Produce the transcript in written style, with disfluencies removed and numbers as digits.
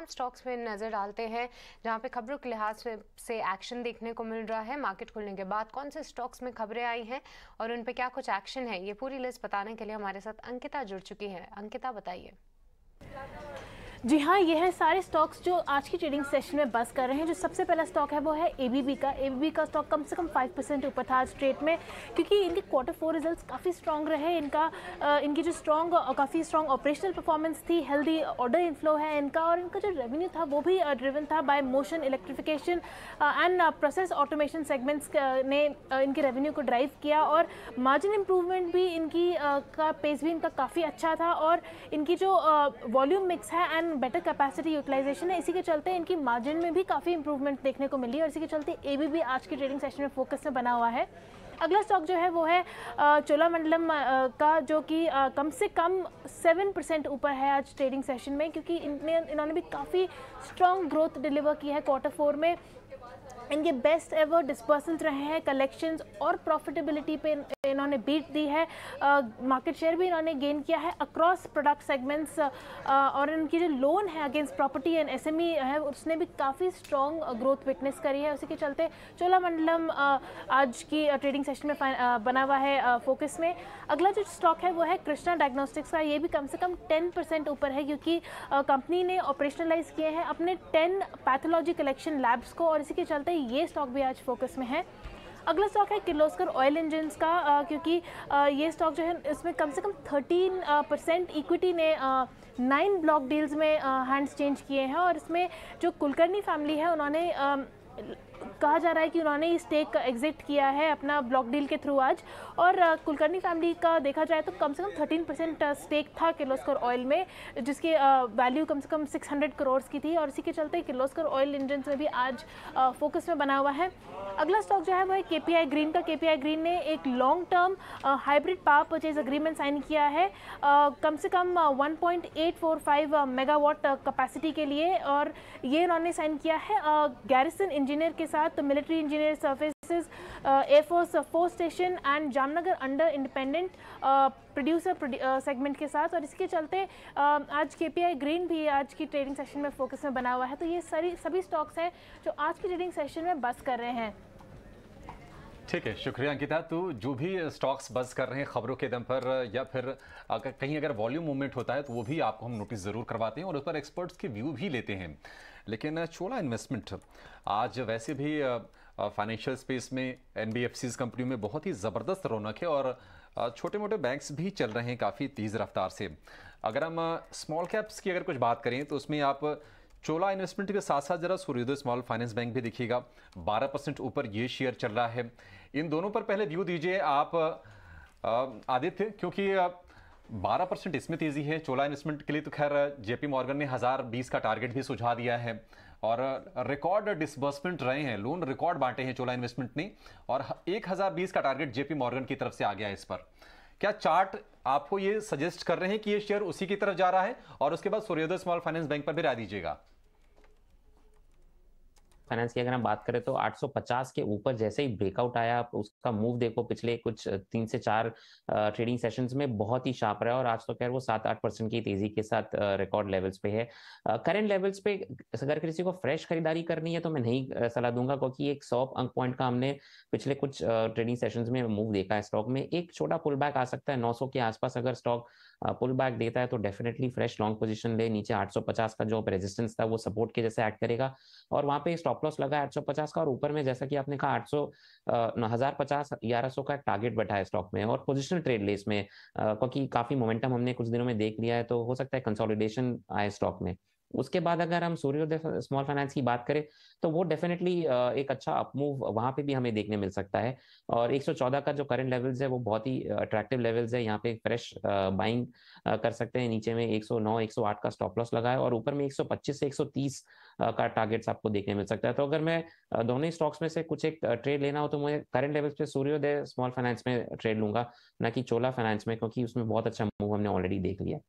तमाम स्टॉक्स में नज़र डालते हैं जहां पे खबरों के लिहाज से एक्शन देखने को मिल रहा है। मार्केट खुलने के बाद कौन से स्टॉक्स में खबरें आई हैं और उन पे क्या कुछ एक्शन है, ये पूरी लिस्ट बताने के लिए हमारे साथ अंकिता जुड़ चुकी है। अंकिता, बताइए। जी हाँ, ये है सारे स्टॉक्स जो आज की ट्रेडिंग सेशन में बस कर रहे हैं। जो सबसे पहला स्टॉक है वो है एबीबी का। एबीबी का स्टॉक कम से कम 5% ऊपर था आज ट्रेड में, क्योंकि इनके क्वार्टर 4 रिजल्ट्स काफ़ी स्ट्रॉन्ग रहे। इनकी जो काफ़ी स्ट्रॉन्ग ऑपरेशनल परफॉर्मेंस थी, हेल्दी ऑर्डर इनफ्लो है इनका, और इनका जो रेवेन्यू था वो भी ड्रिवन था bye motion, electrification and process automation segments ने इनके रेवेन्यू को ड्राइव किया। और मार्जिन इंप्रूवमेंट भी इनकी का पेस भी इनका काफ़ी अच्छा था, और इनकी जो वॉल्यूम मिक्स है एंड बेटर कैपेसिटी यूटिलाइजेशन है, इसी के चलते इनकी मार्जिन में भी काफ़ी इंप्रूवमेंट देखने को मिली, और इसी के चलते एबीबी आज की ट्रेडिंग सेशन में फोकस में बना हुआ है। अगला स्टॉक जो है वो है चोलामंडलम का, जो कि कम से कम 7% ऊपर है आज ट्रेडिंग सेशन में, क्योंकि इन्होंने भी काफ़ी स्ट्रॉन्ग ग्रोथ डिलीवर की है क्वार्टर 4 में। इनके बेस्ट एवर डिस्पर्सल्स रहे हैं, कलेक्शंस और प्रॉफिटेबिलिटी पे इन्होंने बीट दी है। मार्केट शेयर भी इन्होंने गेन किया है अक्रॉस प्रोडक्ट सेगमेंट्स, और इनकी जो लोन है अगेंस्ट प्रॉपर्टी एंड एसएमई है उसने भी काफ़ी स्ट्रॉन्ग ग्रोथ विटनेस करी है। उसी के चलते चोलामंडलम आज की ट्रेडिंग सेशन में बना हुआ है फोकस में। अगला जो स्टॉक है वो है कृष्णा डायग्नोस्टिक्स का। ये भी कम से कम 10% ऊपर है, क्योंकि कंपनी ने ऑपरेशनलाइज किए हैं अपने 10 पैथोलॉजी कलेक्शन लैब्स को, और इसी के चलते ये स्टॉक भी आज फोकस में है। अगला स्टॉक है किर्लोस्कर ऑयल इंजन्स का, क्योंकि ये स्टॉक जो है इसमें कम से कम 13% इक्विटी ने 9 ब्लॉक डील्स में हैंड्स चेंज किए हैं, और इसमें जो कुलकर्णी फैमिली है उन्होंने कहा जा रहा है कि उन्होंने स्टेक एग्जिट किया है अपना ब्लॉक डील के थ्रू आज। और कुलकर्णी फैमिली का देखा जाए तो कम से कम 13% स्टेक था किर्लोस्कर ऑयल में, जिसकी वैल्यू कम से कम 600 करोड़ की थी, और इसी के चलते किर्लोस्कर ऑयल इंजन्स में भी आज फोकस में बना हुआ है। अगला स्टॉक जो है वो है केपीआई ग्रीन का। केपीआई ग्रीन ने एक long term hybrid power purchase agreement sign किया है कम से कम 1.845 मेगावाट कैपेसिटी के लिए, और ये इन्होंने साइन किया है गैरिसन इंजीनियर के साथ, military engineer services, air force force station and Jamnagar under independent producer segment के साथ, और इसके चलते आज केपीआई ग्रीन भी आज की ट्रेडिंग सेशन में फोकस में बना हुआ है। तो ये सभी स्टॉक्स हैं जो आज की ट्रेडिंग सेशन में बस कर रहे हैं। ठीक है, शुक्रिया अंकिता। तो जो भी स्टॉक्स बज़ कर रहे हैं खबरों के दम पर, या फिर कहीं अगर वॉल्यूम मूवमेंट होता है तो वो भी आपको हम नोटिस ज़रूर करवाते हैं और उस पर एक्सपर्ट्स के व्यू भी लेते हैं। लेकिन चोला इन्वेस्टमेंट आज वैसे भी फाइनेंशियल स्पेस में एनबीएफसीज कंपनियों में बहुत ही ज़बरदस्त रौनक है, और छोटे मोटे बैंक्स भी चल रहे हैं काफ़ी तेज़ रफ्तार से। अगर हम स्मॉल कैप्स की अगर कुछ बात करें तो उसमें आप चोला इन्वेस्टमेंट के साथ साथ जरा सूर्योदय स्मॉल फाइनेंस बैंक भी देखिएगा, 12% ऊपर ये शेयर चल रहा है। इन दोनों पर पहले व्यू दीजिए आप आदित्य, क्योंकि 12% इसमें तेजी है। चोला इन्वेस्टमेंट के लिए तो खैर जेपी मॉर्गन ने 1020 का टारगेट भी सुझा दिया है, और रिकॉर्ड डिसबर्समेंट रहे हैं, लोन रिकॉर्ड बांटे हैं चोला इन्वेस्टमेंट ने, और 1020 का टारगेट जेपी मॉर्गन की तरफ से आ गया है। इस पर क्या चार्ट आपको ये सजेस्ट कर रहे हैं कि ये शेयर उसी की तरफ जा रहा है? और उसके बाद सूर्योदय स्मॉल फाइनेंस बैंक पर भी राय दीजिएगा। फाइनेंस की अगर हम बात करें तो 850 के ऊपर जैसे ही ब्रेकआउट आया, आप उसका मूव देखो पिछले कुछ 3 से 4 ट्रेडिंग सेशंस में बहुत ही शार्प रहा है, और आज तो खैर वो 7-8% की तेजी के साथ रिकॉर्ड लेवल्स पे है। करंट लेवल्स पे अगर किसी को फ्रेश खरीदारी करनी है तो मैं नहीं सलाह दूंगा, क्योंकि एक 100 अंक पॉइंट का हमने पिछले कुछ ट्रेडिंग सेशंस में मूव देखा है स्टॉक में। एक छोटा पुल बैक आ सकता है 900 के आसपास, अगर स्टॉक पुल बैक देता है तो डेफिनेटली फ्रेश लॉन्ग पोजीशन ले। नीचे 850 का जो रेजिस्टेंस था वो सपोर्ट के जैसे एक्ट करेगा, और वहां पे स्टॉप लॉस लगा है 850 का, और ऊपर में जैसा कि आपने कहा 1050 1100 का टारगेट बैठा है स्टॉक में, और पोजिशनल ट्रेड ले इसमें, क्योंकि काफी मोमेंटम हमने कुछ दिनों में देख लिया है, तो हो सकता है कंसोलिडेशन आए स्टॉक में। उसके बाद अगर हम सूर्योदय स्मॉल फाइनेंस की बात करें तो वो डेफिनेटली एक अच्छा अपमूव वहां पे भी हमें देखने मिल सकता है, और 114 का जो करंट लेवल्स है वो बहुत ही अट्रैक्टिव लेवल्स है। यहाँ पे फ्रेश बाइंग कर सकते हैं। नीचे में 109 108 का स्टॉप लॉस लगा है, और ऊपर में 125 से 130 का टारगेट्स आपको देखने मिल सकता है। तो अगर मैं दोनों ही स्टॉक्स में से कुछ एक ट्रेड लेना हो तो मैं करंट लेवल्स पे सूर्योदय स्मॉल फाइनेंस में ट्रेड लूंगा, ना कि चोला फाइनेंस में, क्योंकि उसमें बहुत अच्छा मूव हमने ऑलरेडी देख लिया।